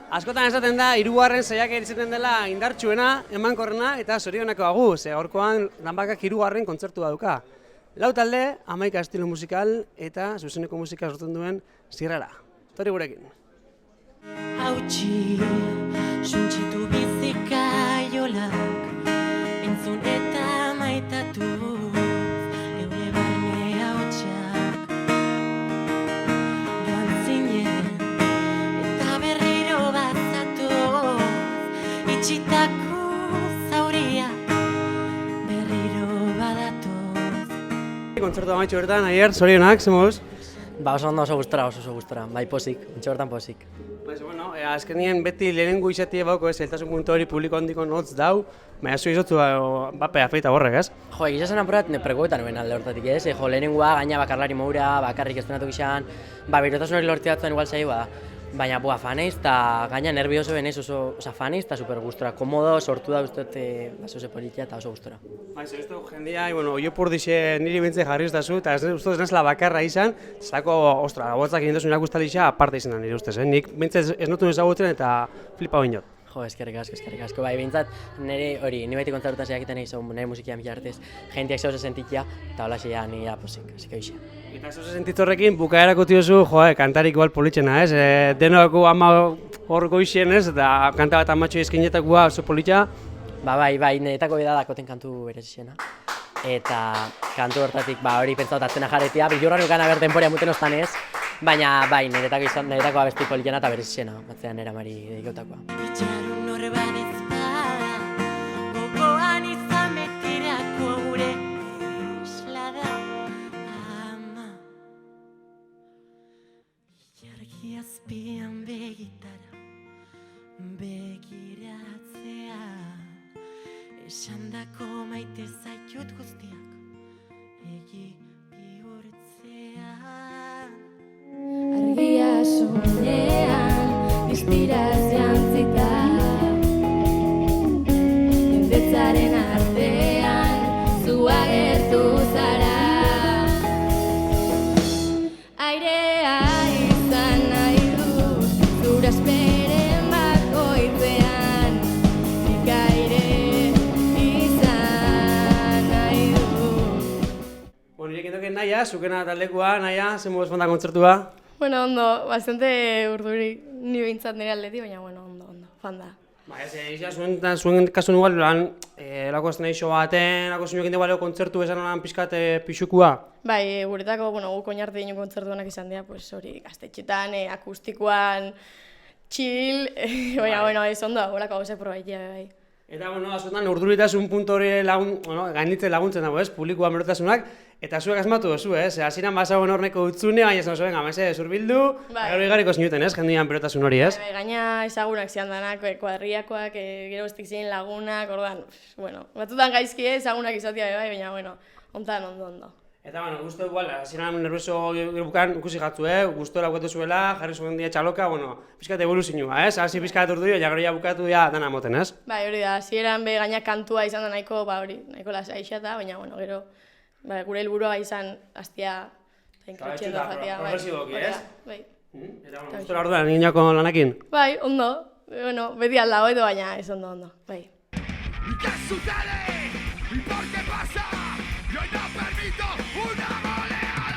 Askotan esaten da, hirugarren saiakera izaten dela indartsuena, emankorrena eta zorionako agu, ze gaurkoan Danbakak hirugarren kontzertua dauka. Lau talde, 11 estilo musikal eta zuzeneko musika sortzen duen zirrara. Tori gurekin. Hautsi, suntsitu bizika jolak, entzun eta maitatu, geure barne hautsak. Joan zinen, eta berriro bazatoz, itxitako zauriak, berriro badatoz. Kontzertu amaitxu bertan, aier, zorionak, zemuz? Ba, oso ondo, oso gustora, bai posik, intxe bertan posik. Bueno, azkenien beti lehenengo izatie bauko ez, eltasun puntu hori publiko handiko notz dau, baina zu izotzu bape afeita borrek, ez? Jo, egia zen apurat, pregoetan nuen alde hortatik ez, lehenengoa gaina bakarlari moura, bakarrik estrenatu gizan, berotasun hori lortzea batzuen igual saioa da. Baina, faneiz, eta gaina nervioso benez oso faneiz, eta super gustora, komodo, sortu da uste oso politia eta oso gustora. Baiz, ez du jendia, oiopur dixe niri bintze jarri ustazu, eta ez ustez nesla bakarra izan, zako, ostra, botzak egin duzun irakustalixa aparte izan da nire ustez, nik bintzez ez notu ezagutzen eta flipa bainot. Jo, eskerrik asko, bai, bintzat, ni beti kontzertuta zeiakiten egin nire musikia mila artez, jentiak zehose sentitia, eta hola xeia nire posik, hasi que hoxe. Eta zehose sentitzorrekin, bukaerako tiozu, kantarik igual politxena, ez? Denoko ama hor goizien, ez? Eta kanta bat amatxo eskinetakoa oso politxa. Bai, niretako beda dakoten kantu berezizena. Eta kantu hortatik, hori pentsatu atzena jarretia, bilurra nukana ber denporia muten ostan ez, baina bai, niretako abesti politxena eta berezizena, batzean nera mari dedikautakoa. Itxarun hor bat ezpada, gogoan izan betirako gure islada, ama. Ilargi azpian begitara, begiratzea, esandako maite zaitut guztiak, egi bihurtzea. Argia soinean, distiraz jantzita, jendetzaren artean, zu agertu zara. Airea izan nahi dut, zura esperen bakoitzean, nik aire izan nahi dut. Nirekin doken naia, zukena taldekoa, naia, zen moduz fonda kontzertua? Bueno, ondo, bastante urduri ni behintzat nire aldeti, baina ondo, fanda. Zuen kasun igual, lako ez nahi xo baten, lako zinuekin dugu kontzertu esan honan pixkat pixukua? Bai, guretako, guk oinarte dinu kontzertuanak izan dira, hori gaztetxetan, akustikoan, chill, baina, ez ondo, horako gauzak probaitia, bai. Eta, askotan urduritasun puntu hori gainitzen laguntzen dago, ez, publikoan berotasunak, eta zuek asmatu duzu, ez, hasieran basagoen horneko utzune, baina esan zuen, amese, zurbildu, gero igarriko zinuten, ez, jendian berotasun hori, ez? Gaina ezagunak zian danak, kuadriakoak, gero bestik ziren lagunak, ordan, batzutan gaizki ezagunak izatea, baina, ontan ondo. Eta, guztu igual, hasieran nervioso bukan ikusi jatzu, guztu erakuetu zuela, jarri zuen dia txaloka, pixkat evoluzioa, ez? Hasi pixkat urdu, ja gero ja bukatu dana moten, ez? Bai, hori da, hasieran gaina kantua izan da nahiko lasaixa eta, baina, gero, gure helburua izan hastia inkritxendo jatea. Progresiboki, ez? Bai. Eta, guztu orduan, niñako lanakin? Bai, ondo, beti aldago edo, baina ez ondo, bai. ¿Qué sucede? ¿Y por qué pasa? Yo no permito una goleada.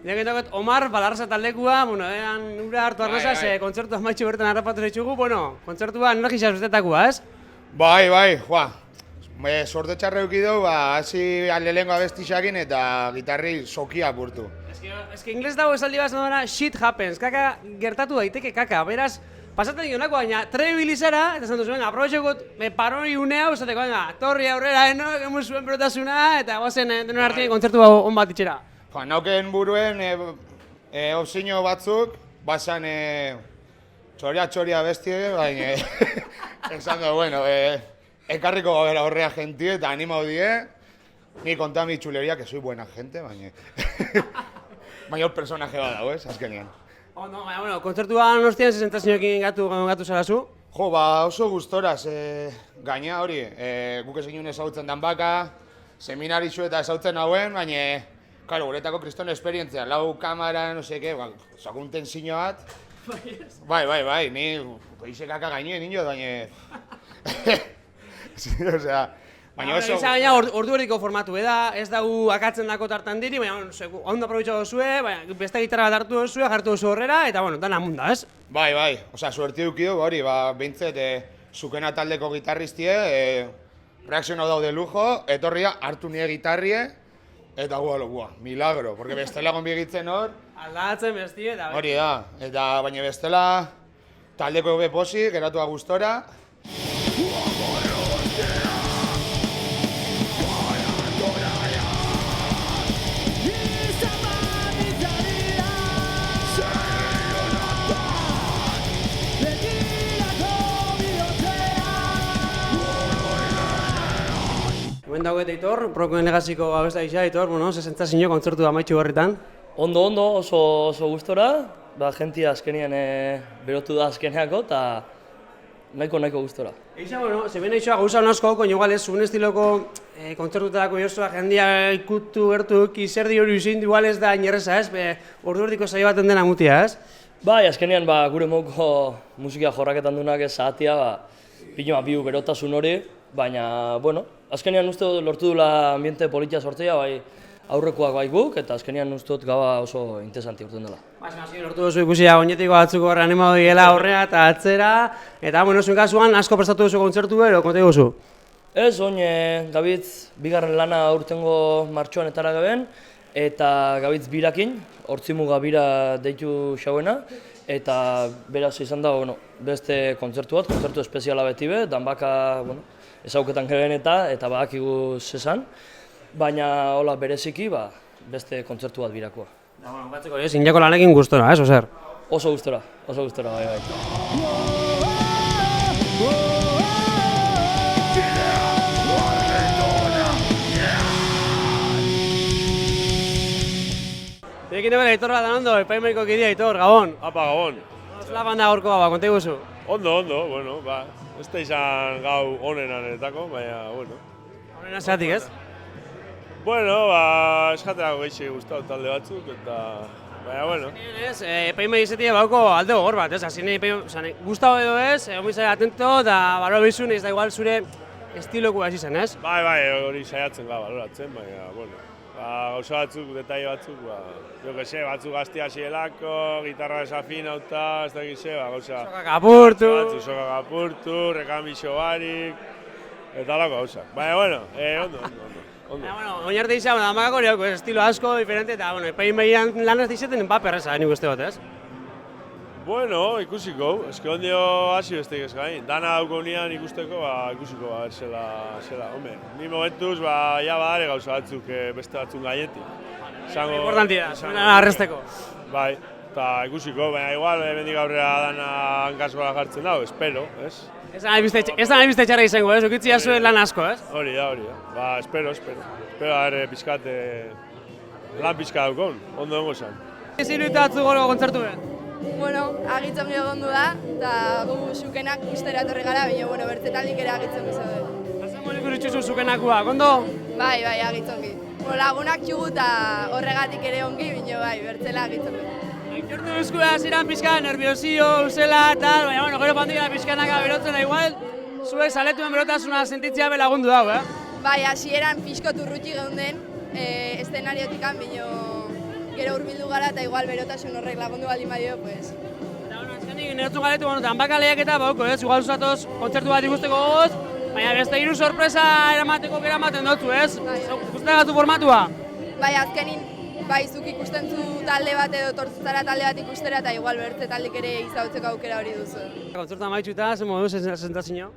Nirekin dagoet Omar, Balarza taldekua, ura hartu arnazaz, kontzertu amaitxu bertan harrapatu ditugu, kontzertua energizaz bestetakoa, ez? Bai, sorte txarra eukideu, hasi lehengo abestixakin eta gitarri sokia apurtu. Ez que ingles dago esaldi bat dena, shit happens, kaka gertatu daiteke kaka, beraz, pasatzen dionako, baina trebilizara, eta zan duzuen, aprobetxekot, paroi unea, uzateko, torri aurrera, gemu zuen berotasuna, eta guazen denon artien kontzertu on bat itxera. Nauken buruen opzio batzuk, basan txoria bestie, baina esan du, bueno, ekarriko gabera horrea jentie eta animau die, Ni konta mi chulería, que soy buena gente, baina... baina hor personaje bat dago, azkenean. Ondo, baina, bueno, kontzertuan ostian sesentazioekin gatu zarazu? Jo, ba oso gustoraz, gaina hori, guk ezin nuen ezagutzen dan baka, seminarizu eta ezautzen hauen, baina, karo, guretako kriston esperientzia, lau kamara, no seke, sakun tensio bat. Bai, ni peixekaka gainuen nio, baina... Osea, baina oso... Gaina ordu erdiko formatu da, ez dugu akatzen dako tartan diri, baina ondo aprobetxatu zuzue, beste gitarra bat hartu zuzue, jartu zu horrera, eta bueno, dana munda, ez? Bai, osea, suerti dukidu, hori, behintzet, zukena taldeko gitarriztie, reakzionau daude lujo, etorria hartu nire gitarrie, eta milagro, porque bestela gonbigitzen hor... Aldatzen bestie, eta... Hori da, eta baina bestela taldeko ebe posi, geratu gustora. Hemen dago eta Aitor, Prokoen legaziko abesta gisa, Aitor, bueno, sesentazio kontzertu amaitxu berritan. Ondo, oso gustora, jentia azkenean berotu da azkeneako, eta nahiko gustora. Eixa, bueno, zeben eixoa gauza honazko, koin igual ez, zuen estiloko kontzertuetako jozua jendia ikutu gertu izerdi hori izin, igual ez da inerreza, ez? Ordu erdiko saio baten dena mutia, ez? Bai, azkenean gure moko musika jorraketan dunak ez zahatia, pilo biu berotasun hori, baina, bueno, azkenean uste lortu dula ambiente politia sortzea, bai aurrekoak bai guk, eta azkenean uste dut gaua oso interesanti urten dela. Azken lortu duzu ikusi oinetiko batzuk horre animatu diela aurrea eta atzera, eta, bueno, zuen kasuan asko prestatu duzu kontzertu ero, konta duzu? Ez, gabitz bigarren lana urtengo martxoan etara geben, eta gabitz birakin, hortzimuga bira deitu xauena, eta beraz izan da, beste kontzertu bat, kontzertu espeziala beti be, danbaka, ezauketan geren eta badakigu zesan, baina hola bereziki, beste kontzertu bat birakoa. Batzeko, injako lanekin gustora, ez, ozer? Oso gustora, bai. Ekin ebera, Aitor bat ondo, epaimaiko kidea, Aitor, Gabon. Apa, Gabon. Zela banda gorkoa, konta guzu? Ondo, bueno, ez da izan gau onenanetako, baina, bueno. Honena zeatik, ez? Bueno, eskaterako gehiago gustatu talde batzuk, eta... Baina, bueno. Epaimai izatea bauko alde gogor bat, ez? Azine, gustau edo ez, homizare atento, eta baloa bizun ez da igual zure estiloko hasi zen, ez? Bai, hori saiatzen baloratzen, baina, bueno. Gauza batzuk, detaile batzuk, batzuk gazti hasielako, gitarra desafinauta, ez da gize, gauza... Sokak apurtu. Sokak apurtu, rekambixo barik, eta alako gauza. Baina, bueno, ondo. Bueno, oinarte izan, damakako horiako, estilo asko, diferente, eta, bueno, epaimaian lan ez dizeten perreza, nik uste bat, ez? Bueno, ikusiko, eske ondio hasi besteik ez gain. Dana dauko nian ikusteko, ikusiko, zela, hombre. Ni momentuz, ja badare gauza batzuk beste batzuk gainetik. Importantia, zuena arresteko. Bai, eta ikusiko, baina igual, mendik aurrera dana hankaskoa jartzen dago, espero, ez? Ez da nahi bizte txarra izango, ez? Ukitzia zuen lan asko, ez? Hori da. Espero. Espero, pizkat, lan pizka daukon, ondo dongo zen. Ez iruditatzu goro kontzertu ben? Bueno, agitzen gero gondu da, eta gu zukenak ustera etorri gara, baina, bertzetaldik ere agitzen bizode. Azan molik uritxuzu zukenakua, kondo? Bai, agitzen ongi. Lagunak txugu eta horregatik ere ongi, baina bertzela agitzen du. Aitortu duzkua ziren pixka, nerviosio, uzela, tal, baina, gero pandila pixkanaka berotzen da igual, zuek saletuen berotasuna sentitzea belagundu dago, Bai, hasieran pixko turrutxi geunden, eszenariotikan, baina gero hurbildu gara eta igual berotasun horrek lagundu baldin badio, pues. Eta, azkenik niretzun galetu, danbaka lehiaketa bauko, ez? Igual uzatoz kontzertu bat ikusteko gogoz, baina beste hiru sorpresa eramateko gera ematen dutzu, ez? Guztagatu formatua? Bai, azkenin, zuk ikusten zu talde bat edo tortzara talde bat ikustera eta igual bertze taldik ere izautzeko aukera hori duzu. Kontzertu amaitxuta, zen modu sentazio?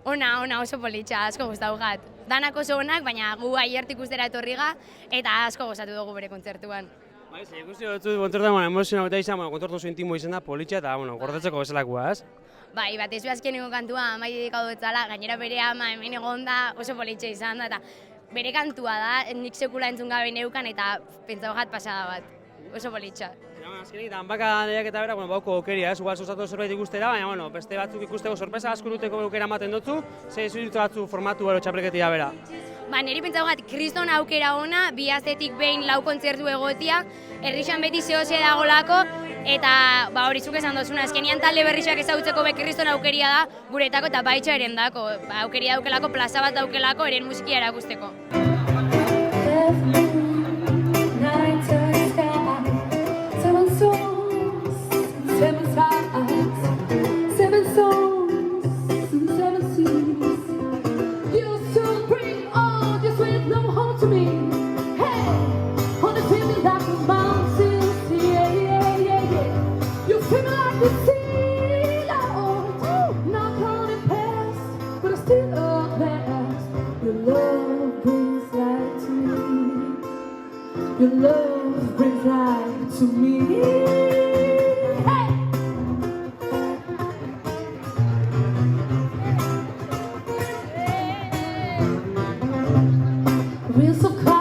Ona, oso politxa, asko gustatu gat. Danak oso onak, baina gu aiertik ustera etorriga eta asko gozatu dugu bere kontzertuan. Bai, ikusi dut kontzertuan emozionatu eta izan, kontzertu oso intimo izan da, politxa eta, gordetzeko bezalakoa, ez? Bai, batez azkeneko kantua amai dedikatu dutzala, gainera bere ama hemen egon da, oso politxa izan da, eta bere kantua da, nik sekula entzun gabe neukan eta pentsau jat pasada bat. Oso politxa. Azkenik, danbaka neak eta bera, bauko okeria, igual sustatu zerbait ikustera, baina, beste batzuk ikusteko sorpresa asko urteko aukera ematen dutzu, ze zuitu batzu formatu ero txapelketia bera. Niri pentsau gat, kriston aukera ona, bi astetik behin 4 kontzertu egotia, herrixan beti zehose dagolako, eta hori zuk esan dozuna, azkenian talde berrixak ezagutzeko kriston aukeria da, guretako eta baitxa eren dako, aukeria daukelako, plaza bat daukelako, eren musikia erakusteko. Your love brings life to me. Hey! We're so close.